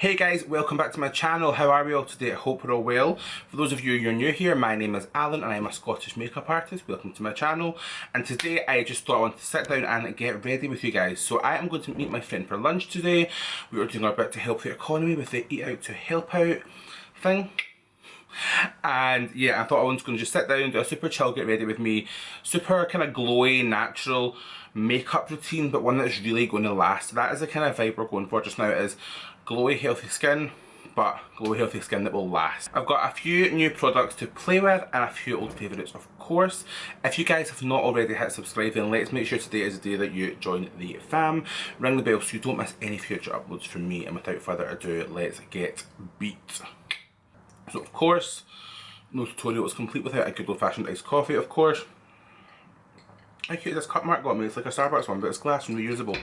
Hey guys, welcome back to my channel. How are we all today? I hope we're all well. For those of you who are new here, my name is Allan and I'm a Scottish makeup artist. Welcome to my channel. And today I just thought I wanted to sit down and get ready with you guys. So I am going to meet my friend for lunch today. We are doing our bit to help the economy with the Eat Out to Help Out thing. And yeah, I thought I was going to just sit down, do a super chill get ready with me, super kind of glowy, natural makeup routine, but one that's really going to last. That is the kind of vibe we're going for just now, is glowy, healthy skin, but glowy, healthy skin that will last. I've got a few new products to play with and a few old favourites, of course. If you guys have not already hit subscribe, then let's make sure today is the day that you join the fam. Ring the bell so you don't miss any future uploads from me, and without further ado, let's get beat. So of course, no tutorial is complete without a good old-fashioned iced coffee, of course. How cute is this cup Mark got me? It's like a Starbucks one, but it's glass and reusable.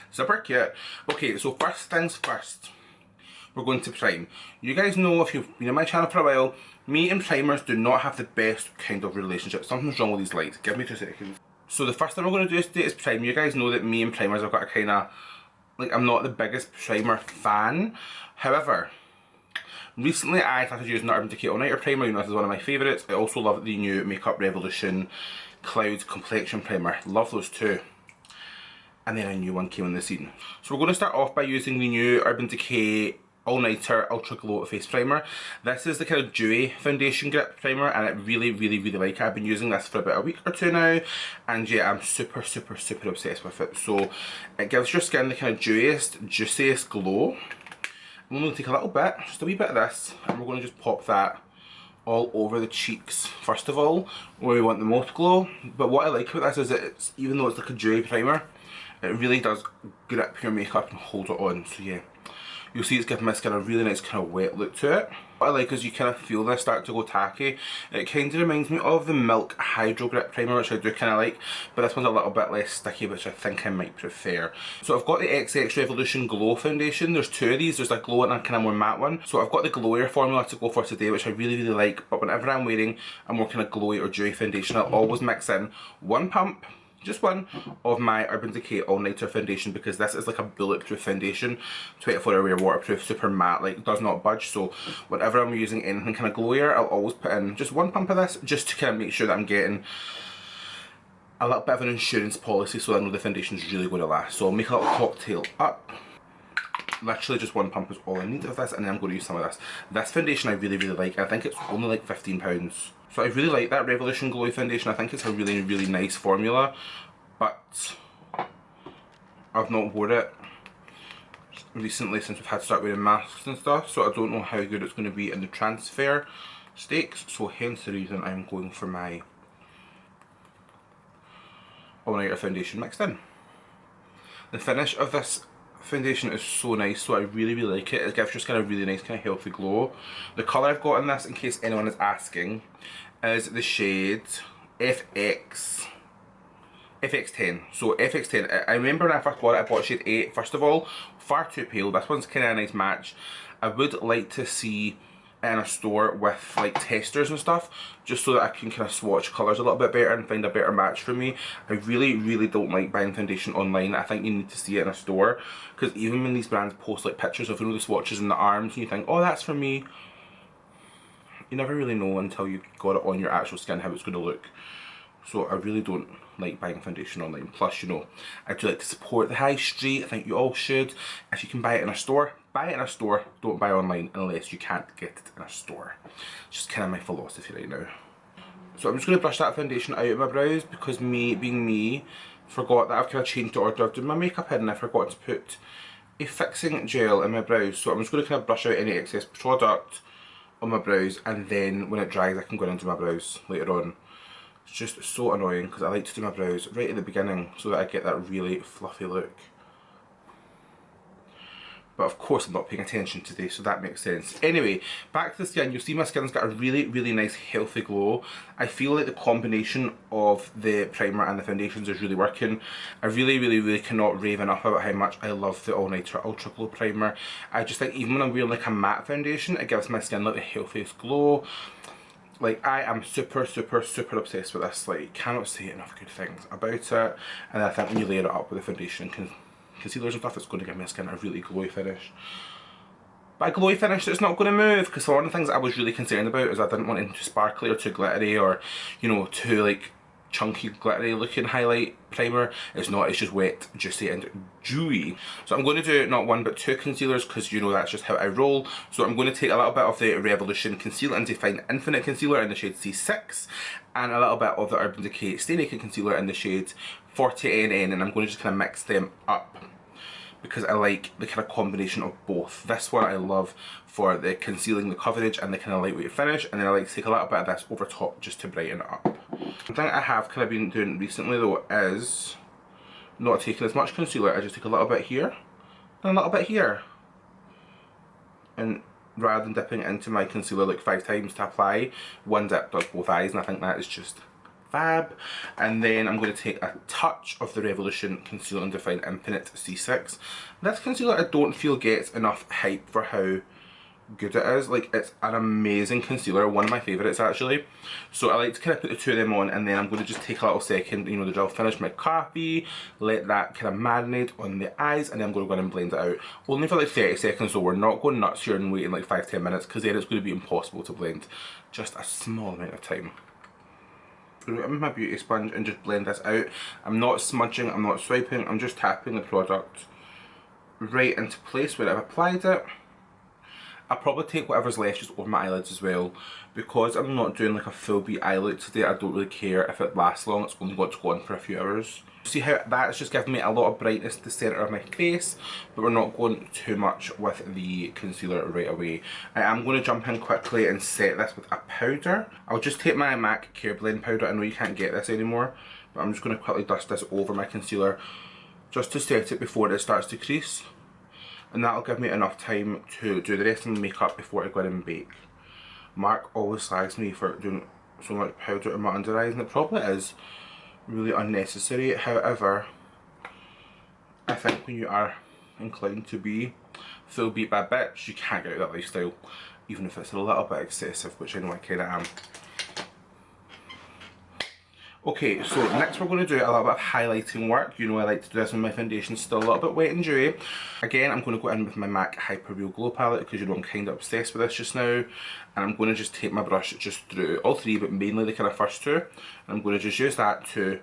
Super cute. Okay, so first things first, we're going to prime. You guys know, if you've been on my channel for a while, me and primers do not have the best kind of relationship. Something's wrong with these lights. Give me 2 seconds. So the first thing we're going to do today is prime. You guys know that me and primers have got a kind of, like, I'm not the biggest primer fan. However, recently I started using the Urban Decay All-Nighter primer. You know, this is one of my favourites. I also love the new XXRevolution Cloud Complexion Primer. Love those two. And then a new one came on the scene. So we're going to start off by using the new Urban Decay All-Nighter Ultra Glow Face Primer. This is the kind of dewy foundation grip primer, and I really like it. I've been using this for about a week or two now, and yeah, I'm super obsessed with it. So it gives your skin the kind of dewiest, juiciest glow. I'm going to take a little bit, just a wee bit of this, and we're going to just pop that all over the cheeks first of all, where we want the most glow. But what I like about this is that it's, even though it's like a dewy primer, it really does grip your makeup and hold it on. So yeah, you'll see it's giving my skin a really nice kind of wet look to it. What I like is you kind of feel this start to go tacky. It kind of reminds me of the Milk Hydro Grip Primer, which I do kind of like, but this one's a little bit less sticky, which I think I might prefer. So I've got the XXRevolution Glow Foundation. There's 2 of these. There's a glow and a kind of more matte one. So I've got the glowier formula to go for today, which I really like, but whenever I'm wearing a more kind of glowy or dewy foundation, I'll always mix in 1 pump, just one, of my Urban Decay All-Nighter foundation, because this is like a bulletproof foundation, 24-hour wear, waterproof, super matte, like does not budge. So whenever I'm using anything kind of glowier, I'll always put in just 1 pump of this, just to kind of make sure that I'm getting a little bit of an insurance policy, so I know the foundation is really going to last. So I'll make a little cocktail up. Literally just 1 pump is all I need of this, and then I'm going to use some of this. This foundation I really like. I think it's only like £15. So I really like that Revolution Glowy foundation. I think it's a really nice formula, but I've not worn it recently since we've had to start wearing masks and stuff, so I don't know how good it's going to be in the transfer stakes, so hence the reason I'm going for my all-nighter foundation mixed in. The finish of this foundation is so nice, so I really like it. It gives just kind of really nice kind of healthy glow. The colour I've got in this, in case anyone is asking, is the shade FX10. So FX10, I remember when I first bought it, I bought shade 8 first of all. Far too pale. This one's kind of a nice match. I would like to see in a store with like testers and stuff, just so that I can kind of swatch colours a little bit better and find a better match for me. I really don't like buying foundation online. I think you need to see it in a store, because even when these brands post like pictures of, you know, the swatches in the arms, and you think, oh, that's for me, you never really know until you got it on your actual skin how it's going to look. So I really don't like buying foundation online. Plus, you know, I do like to support the high street. I think you all should. If you can buy it in a store, buy it in a store. Don't buy online unless you can't get it in a store. It's just kind of my philosophy right now. So I'm just going to brush that foundation out of my brows, because me, being me, forgot that I've kind of changed the order of doing my makeup in, and I forgot to put a fixing gel in my brows. So I'm just going to kind of brush out any excess product on my brows, and then when it dries I can go into my brows later on. It's just so annoying, because I like to do my brows right at the beginning so that I get that really fluffy look. But of course I'm not paying attention today, so that makes sense. Anyway, back to the skin. You'll see my skin's got a really nice healthy glow. I feel like the combination of the primer and the foundations is really working. I really cannot rave enough about how much I love the All-Nighter Ultra Glow Primer. I just think even when I'm wearing like a matte foundation, it gives my skin like the healthiest glow. Like, I am super obsessed with this. Like, cannot say enough good things about it. And I think when you layer it up with the foundation and concealers and stuff, it's going to give my skin a really glowy finish. but a glowy finish that's not going to move, because one of the things I was really concerned about is I didn't want it too sparkly or too glittery or, you know, too like chunky glittery looking highlight primer. It's not, it's just wet, juicy and dewy. So I'm going to do not one but two concealers, because you know that's just how I roll. So I'm going to take a little bit of the Revolution Conceal and Define Infinite Concealer in the shade C6 and a little bit of the Urban Decay Stay Naked Concealer in the shade 40NN, and I'm going to just kind of mix them up because I like the kind of combination of both. This one I love for the concealing the coverage and the kind of lightweight finish, and then I like to take a little bit of this over top just to brighten it up. One thing I have kind of been doing recently though is not taking as much concealer. I just take a little bit here and a little bit here, and rather than dipping into my concealer like 5 times to apply, one dip does both eyes, and I think that is just fab. And then I'm going to take a touch of the Revolution Conceal and Define Infinite C6. This concealer I don't feel gets enough hype for how good it is. Like, it's an amazing concealer, one of my favourites actually. So I like to kind of put the two of them on, and then I'm going to just take a little second, you know, the gel, finish my coffee, let that kind of marinate on the eyes, and then I'm going to go in and blend it out. Only for like 30 seconds, so we're not going nuts here and waiting like 5-10 minutes, because then it's going to be impossible to blend. Just a small amount of time. I'm going to get my beauty sponge and just blend this out. I'm not smudging, I'm not swiping, I'm just tapping the product right into place where I've applied it. I'll probably take whatever's left just over my eyelids as well. Because I'm not doing like a full beat eye look today, I don't really care if it lasts long, it's only got to go on for a few hours. See how that's just giving me a lot of brightness to the centre of my face, but we're not going too much with the concealer right away. I am going to jump in quickly and set this with a powder. I'll just take my MAC Care Blend powder. I know you can't get this anymore, but I'm just going to quickly dust this over my concealer just to set it before it starts to crease. And that'll give me enough time to do the rest of the makeup before I go in and bake. Mark always slags me for doing so much powder in my under eyes, and it probably is really unnecessary. However, I think when you are inclined to be full beat by bitch, you can't get out of that lifestyle, even if it's a little bit excessive, which I know I kind of am. Okay, so next we're going to do a little bit of highlighting work. You know I like to do this when my foundation's still a little bit wet and dewy. Again, I'm going to go in with my MAC Hyper Real Glow palette, because you know I'm kind of obsessed with this just now. And I'm going to just take my brush just through all three, but mainly the kind of first two. And I'm going to just use that to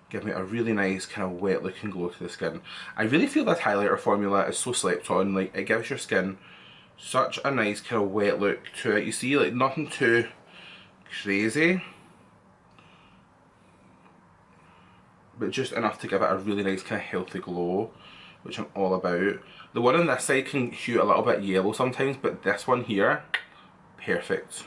give me a really nice kind of wet looking glow to the skin. I really feel this highlighter formula is so slept on. Like, it gives your skin such a nice kind of wet look to it. You see, like, nothing too crazy, but just enough to give it a really nice kind of healthy glow, which I'm all about. The one on this side can hue a little bit yellow sometimes, but this one here, perfect.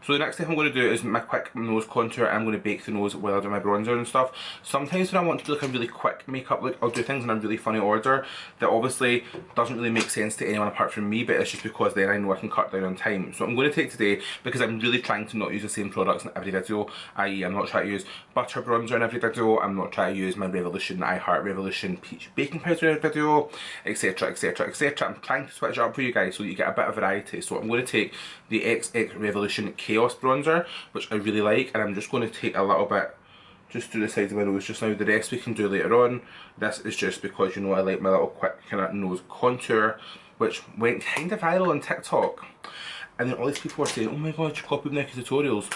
So the next thing I'm going to do is my quick nose contour. I'm going to bake the nose while I do my bronzer and stuff. Sometimes when I want to do like a really quick makeup look, I'll do things in a really funny order that obviously doesn't really make sense to anyone apart from me, but it's just because then I know I can cut down on time. So I'm going to take today, because I'm really trying to not use the same products in every video, i.e. I'm not trying to use butter bronzer in every video, I'm not trying to use my Revolution, I Heart Revolution Peach Baking Powder in every video, etc, etc, etc. I'm trying to switch it up for you guys so that you get a bit of variety. So I'm going to take the XXRevolution Chaos bronzer, which I really like, and I'm just going to take a little bit just to the sides of my nose just now. The rest we can do later on. This is just because, you know, I like my little quick kind of nose contour, which went kind of viral on TikTok, and then all these people were saying, oh my god, you copied Nikki's tutorials.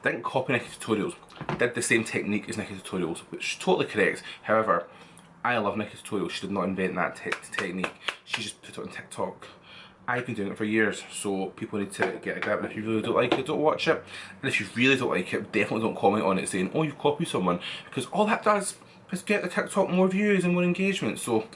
Didn't copy Nikki's tutorials, did the same technique as Nikki's tutorials, which is totally correct. However, I love Nikki's tutorials. She did not invent that technique, she just put it on TikTok. I've been doing it for years, so people need to get a grab, and if you really don't like it, don't watch it. And if you really don't like it, definitely don't comment on it saying, oh, you copied someone, because all that does is get the TikTok more views and more engagement, so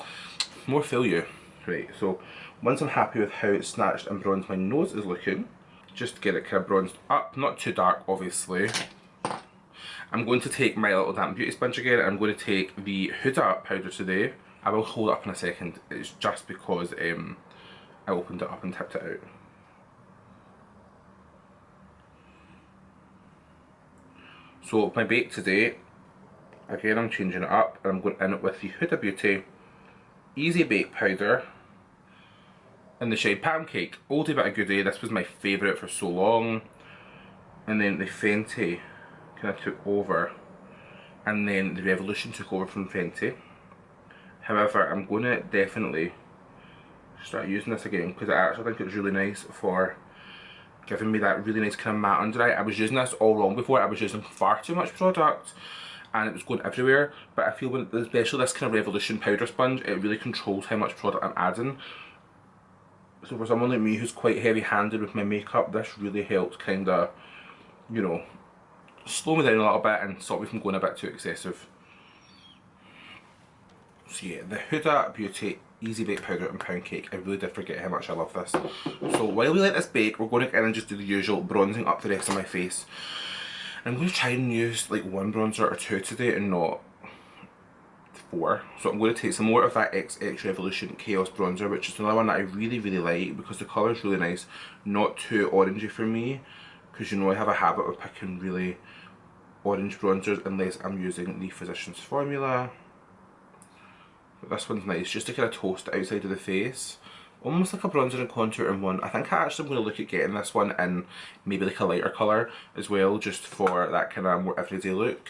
more fill you. Right, so once I'm happy with how snatched and bronzed my nose is looking, just to get it kind of bronzed up, not too dark obviously, I'm going to take my little damp beauty sponge again. I'm going to take the Huda powder today. I will hold it up in a second, it's just because I opened it up and tipped it out. So my bake today, again I'm changing it up, and I'm going in it with the Huda Beauty Easy Bake Powder in the shade Poundcake. Oldie but a goodie, this was my favourite for so long. And then the Fenty kind of took over, and then the Revolution took over from Fenty. However, I'm going to definitely Start using this again because I actually think it's really nice for giving me that really nice kind of matte under eye. I was using this all wrong before. I was using far too much product and it was going everywhere, but I feel when, especially this kind of Revolution powder sponge, it really controls how much product I'm adding. So for someone like me who's quite heavy handed with my makeup, this really helps kind of, you know, slow me down a little bit and stop me from going a bit too excessive. So yeah, the Huda Beauty Easy Bake Powder and Poundcake. I really did forget how much I love this. So while we let this bake, we're going to get in and just do the usual bronzing up the rest of my face. And I'm going to try and use like one bronzer or two today and not 4. So I'm going to take some more of that XXRevolution Chaos bronzer, which is another one that I really like because the colour is really nice, not too orangey for me, because you know I have a habit of picking really orange bronzers unless I'm using the Physicians Formula. But this one's nice, just to kind of toast the outside of the face. Almost like a bronzer and contour in one. I think I actually am going to look at getting this one in maybe like a lighter colour as well, just for that kind of more everyday look.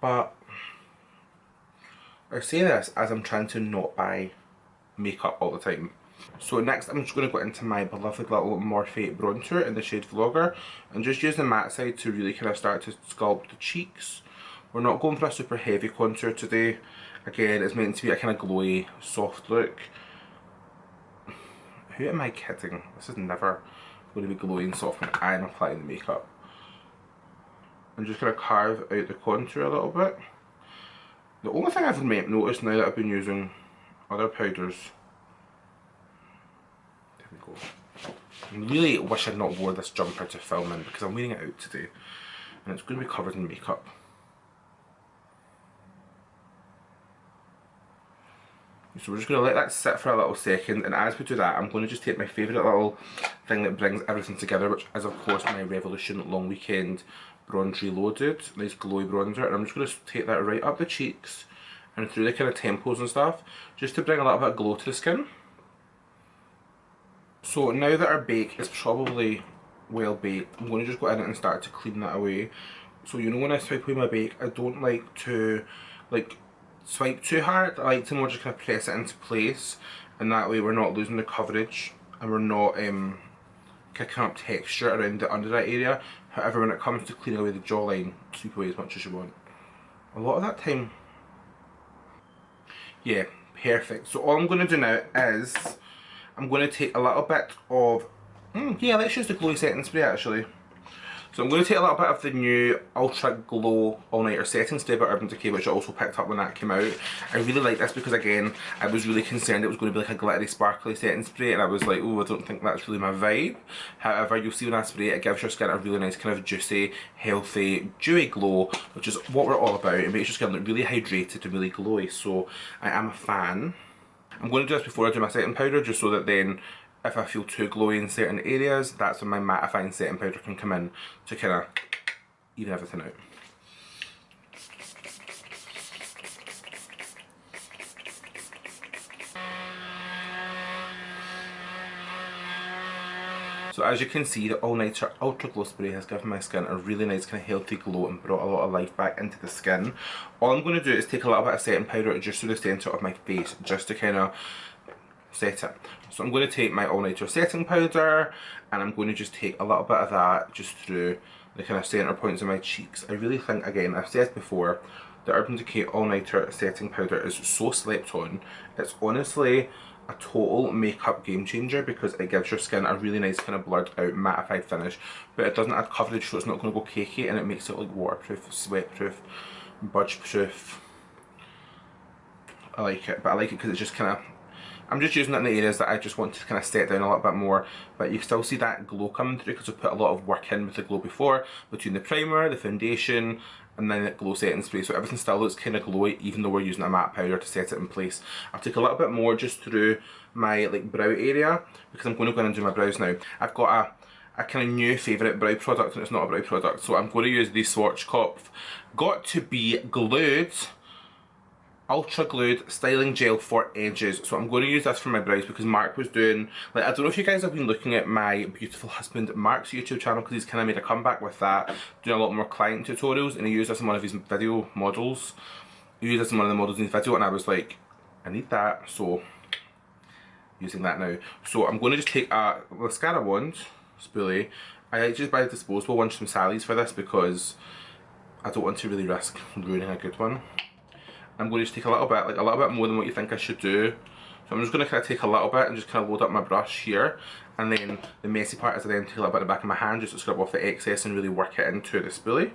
But I say this as I'm trying to not buy makeup all the time. So next I'm just going to go into my beloved little Morphe bronzer in the shade Vlogger and just use the matte side to really kind of start to sculpt the cheeks. We're not going for a super heavy contour today. Again, it's meant to be a kind of glowy, soft look. Who am I kidding? This is never going to be glowy and soft when I'm applying the makeup. I'm just going to carve out the contour a little bit. The only thing I've noticed now that I've been using other powders, there we go. I really wish I'd not wore this jumper to film in because I'm wearing it out today and it's going to be covered in makeup. So we're just going to let that sit for a little second, and as we do that I'm going to just take my favourite little thing that brings everything together, which is of course my Revolution Long Weekend Bronze Reloaded, nice glowy bronzer, and I'm just going to take that right up the cheeks and through the kind of temples and stuff, just to bring a little bit of glow to the skin. So now that our bake is probably well baked, I'm going to just go in and start to clean that away. So you know when I swipe away my bake, I don't like to swipe too hard. I like to more just kind of press it into place, and that way we're not losing the coverage and we're not kicking up texture around the under eye area. However, when it comes to cleaning away the jawline, sweep away as much as you want. A lot of that time. Yeah, perfect. So all I'm going to do now is I'm going to take a little bit of yeah, let's use the glowy setting spray actually. So I'm going to take a little bit of the new Ultra Glow All Nighter Setting Spray by Urban Decay, which I also picked up when that came out. I really like this because again, I was really concerned it was going to be like a glittery, sparkly setting spray, and I was like, oh, I don't think that's really my vibe. However, you'll see when I spray it, it gives your skin a really nice kind of juicy, healthy, dewy glow, which is what we're all about. It makes your skin look really hydrated and really glowy, so I am a fan. I'm going to do this before I do my setting powder, just so that then if I feel too glowy in certain areas, that's when my mattifying setting powder can come in to kind of even everything out. So as you can see, the All Nighter Ultra Glow Spray has given my skin a really nice kind of healthy glow and brought a lot of life back into the skin. All I'm going to do is take a little bit of setting powder just through the centre of my face, just to kind of set it. So I'm going to take my All Nighter setting powder and I'm going to just take a little bit of that just through the kind of centre points of my cheeks. I really think, again, I've said before, the Urban Decay All Nighter setting powder is so slept on. It's honestly a total makeup game changer because it gives your skin a really nice kind of blurred out mattified finish, but it doesn't add coverage, so it's not going to go cakey, and it makes it like waterproof, sweat-proof, budge-proof. I like it, but I like it because it's just kind of, I'm just using it in the areas that I just want to kind of set down a little bit more, but you still see that glow coming through because I've put a lot of work in with the glow before, between the primer, the foundation, and then the glow setting spray, so everything still looks kind of glowy even though we're using a matte powder to set it in place. I'll take a little bit more just through my like brow area because I'm going to go in and do my brows now. I've got a kind of new favourite brow product, and it's not a brow product, so I'm going to use the Schwarzkopf Got to Be Glued Ultra Glued Styling Gel for Edges. So I'm going to use this for my brows because Mark was doing, like, I don't know if you guys have been looking at my beautiful husband Mark's YouTube channel, because he's kind of made a comeback with that, doing a lot more client tutorials, and he used this in one of his video models. He used this in one of the models in his video, and I was like, I need that, so using that now. So I'm going to just take a mascara wand, spoolie. I just buy a disposable one from Sally's for this because I don't want to really risk ruining a good one. I'm going to just take a little bit, like a little bit more than what you think I should do. So I'm just going to kind of take a little bit and just kind of load up my brush here. And then the messy part is I then take a little bit at the back of my hand just to scrub off the excess and really work it into the spoolie.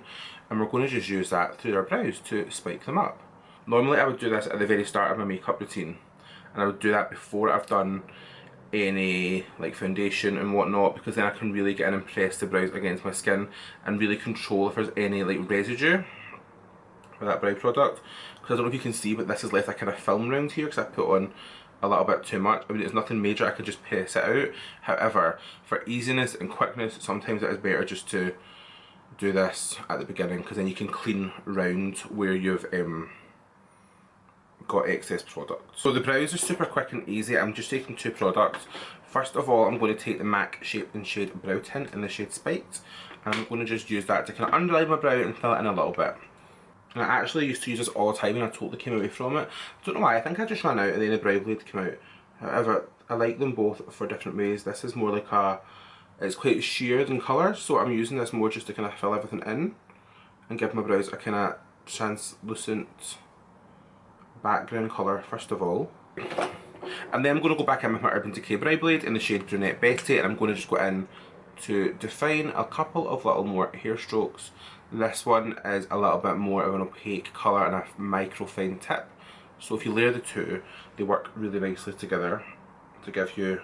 And we're going to just use that through our brows to spike them up. Normally I would do this at the very start of my makeup routine. And I would do that before I've done any like foundation and whatnot, because then I can really get and impress the brows against my skin and really control if there's any like residue with that brow product. Because I don't know if you can see, but this has left a kind of film around here because I put on a little bit too much. I mean, it's nothing major, I could just press it out. However, for easiness and quickness, sometimes it is better just to do this at the beginning, because then you can clean round where you've got excess product. So the brows are super quick and easy. I'm just taking two products. First of all, I'm going to take the MAC Shape and Shade Brow Tint in the shade Spiked, and I'm going to just use that to kind of underline my brow and fill it in a little bit. And I actually used to use this all the time and I totally came away from it. I don't know why, I think I just ran out and then the brow blade came out. However, I like them both for different ways. This is more like it's quite sheared in colour, so I'm using this more just to kind of fill everything in and give my brows a kind of translucent background colour first of all. And then I'm going to go back in with my Urban Decay brow blade in the shade Brunette Betty, and I'm going to just go in to define a couple of little more hair strokes. This one is a little bit more of an opaque colour and a micro fine tip. So if you layer the two, they work really nicely together to give you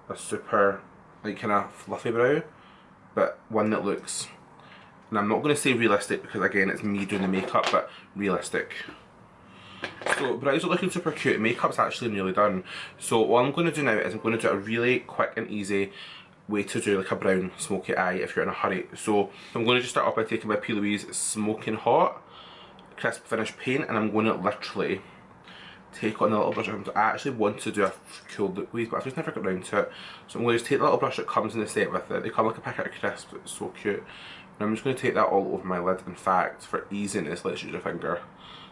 a super like kind of fluffy brow, but one that looks, and I'm not going to say realistic because again it's me doing the makeup, but realistic. So brows are looking super cute, makeup's actually nearly done. So what I'm going to do now is I'm going to do a really quick and easy way to do like a brown smoky eye if you're in a hurry. So I'm going to just start off by taking my P. Louise Smoking Hot Crisp Finish Paint, and I'm going to literally take on the little brush. I actually want to do a cool look with, but I've just never got around to it. So I'm going to just take the little brush that comes in the set with it. They come like a packet of crisps, it's so cute. And I'm just going to take that all over my lid. In fact, for easiness, let's use a finger.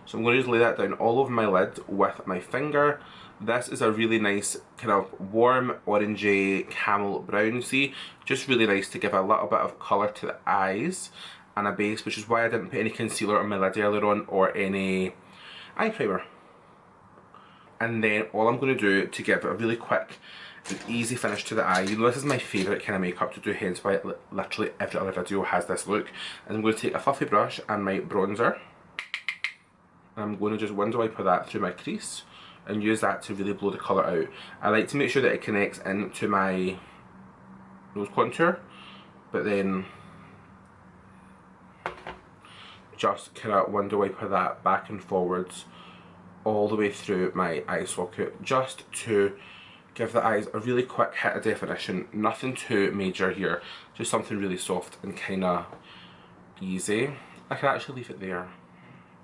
So I'm going to just lay that down all over my lid with my finger. This is a really nice kind of warm orangey camel brown, see? Just really nice to give a little bit of colour to the eyes and a base, which is why I didn't put any concealer on my lid earlier on or any eye primer. And then all I'm going to do to give a really quick and easy finish to the eye, you know this is my favourite kind of makeup to do, hence why literally every other video has this look, is I'm going to take a fluffy brush and my bronzer. I'm going to just window wiper that through my crease and use that to really blow the colour out. I like to make sure that it connects into my nose contour, but then just kind of window wiper that back and forwards all the way through my eye socket, just to give the eyes a really quick hit of definition. Nothing too major here, just something really soft and kind of easy. I can actually leave it there.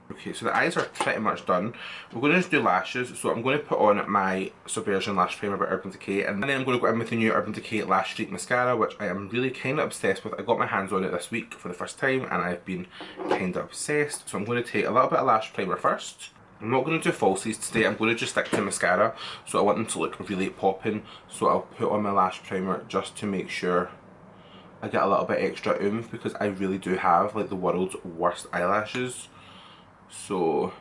Okay, so the eyes are pretty much done. We're going to just do lashes, so I'm going to put on my Subversion Lash Primer by Urban Decay, and then I'm going to go in with the new Urban Decay Lash Streak Mascara, which I am really kind of obsessed with. I got my hands on it this week for the first time, and I've been kind of obsessed. So I'm going to take a little bit of lash primer first. I'm not going to do falsies today, I'm going to just stick to mascara, so I want them to look really popping. So I'll put on my lash primer just to make sure I get a little bit extra oomph, because I really do have like the world's worst eyelashes. So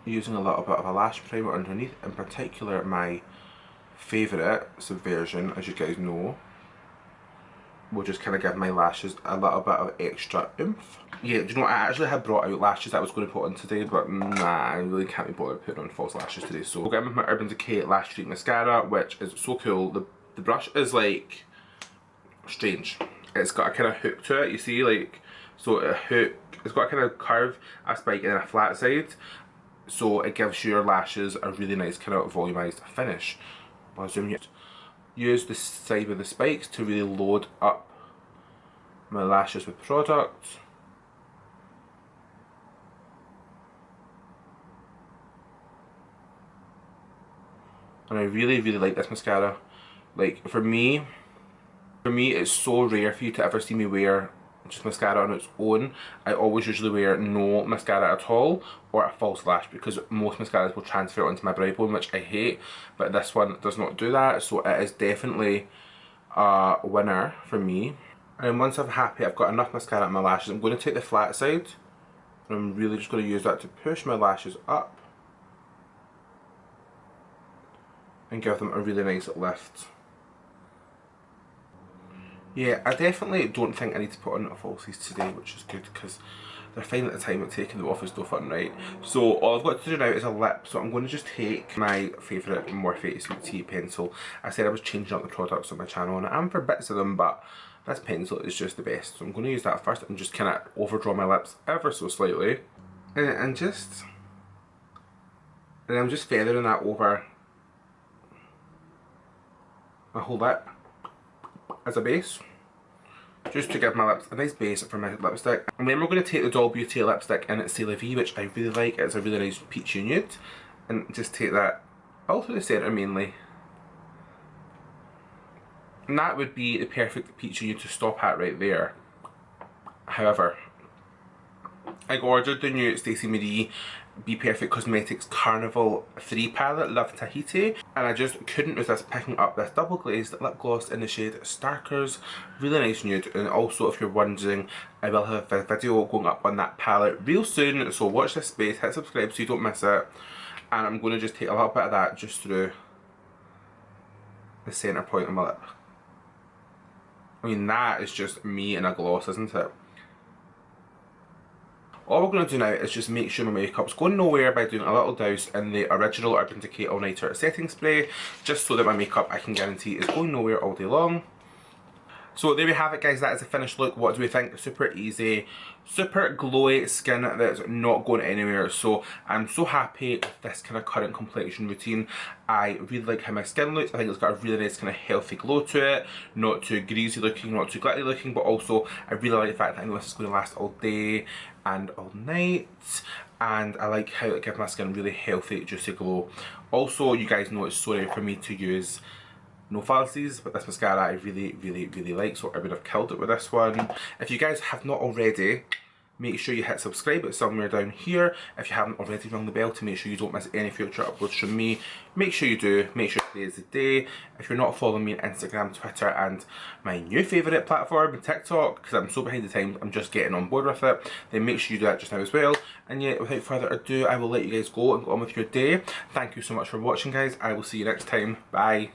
using a little bit of a lash primer underneath, in particular my favourite Subversion, as you guys know, will just kind of give my lashes a little bit of extra oomph. Yeah, do you know what, I actually had brought out lashes that I was going to put on today, but nah, I really can't be bothered putting on false lashes today. So we'll get in with my Urban Decay Lash Streak Mascara, which is so cool. The brush is like strange. It's got a kind of hook to it, you see, like, so a hook, it's got a kind of curve, a spike and a flat side, so it gives your lashes a really nice kind of volumized finish. I'll zoom you. Use the side with the spikes to really load up my lashes with product. And I really, really like this mascara. Like, for me it's so rare for you to ever see me wear just mascara on its own. I always usually wear no mascara at all, or a false lash, because most mascaras will transfer onto my brow bone, which I hate, but this one does not do that, so it is definitely a winner for me. And once I'm happy I've got enough mascara on my lashes, I'm going to take the flat side, and I'm really just going to use that to push my lashes up and give them a really nice lift. Yeah, I definitely don't think I need to put on falsies today, which is good because they're fine at the time of taking them off is no fun, right? So all I've got to do now is a lip, so I'm going to just take my favourite Morphe Sweet Tea pencil. I said I was changing up the products on my channel, and I am for bits of them, but this pencil is just the best. So I'm going to use that first and just kind of overdraw my lips ever so slightly. And I'm just feathering that over my whole lip as a base, just to give my lips a nice base for my lipstick. And then we're going to take the Doll Beauty lipstick in C'est La Vie, which I really like. It's a really nice peachy nude, and just take that all through the centre mainly. And that would be the perfect peachy nude to stop at right there. However, I ordered the new Stacey Marie Be Perfect Cosmetics Carnival 3 palette, Love Tahiti, and I just couldn't resist picking up this double glazed lip gloss in the shade Starkers. Really nice nude, and also if you're wondering, I will have a video going up on that palette real soon, so watch this space, hit subscribe so you don't miss it. And I'm going to just take a little bit of that just through the centre point of my lip. I mean, that is just me in a gloss, isn't it? All we're going to do now is just make sure my makeup's going nowhere by doing a little douse in the original Urban Decay All-Nighter setting spray, just so that my makeup, I can guarantee, is going nowhere all day long. So there we have it, guys, that is the finished look. What do we think? Super easy, super glowy skin that's not going anywhere. So I'm so happy with this kind of current complexion routine. I really like how my skin looks. I think it's got a really nice kind of healthy glow to it. Not too greasy looking, not too glittery looking, but also I really like the fact that I know this is going to last all day and all night. And I like how it gives my skin really healthy, juicy glow. Also, you guys know it's so rare for me to use no falsies, but this mascara I really like, so I would have killed it with this one. If you guys have not already, make sure you hit subscribe, it's somewhere down here. If you haven't already, rung the bell to make sure you don't miss any future uploads from me. Make sure you do, make sure today is the day. If you're not following me on Instagram, Twitter and my new favourite platform, TikTok, because I'm so behind the times, I'm just getting on board with it, then make sure you do that just now as well. And yeah, without further ado, I will let you guys go and go on with your day. Thank you so much for watching, guys. I will see you next time. Bye.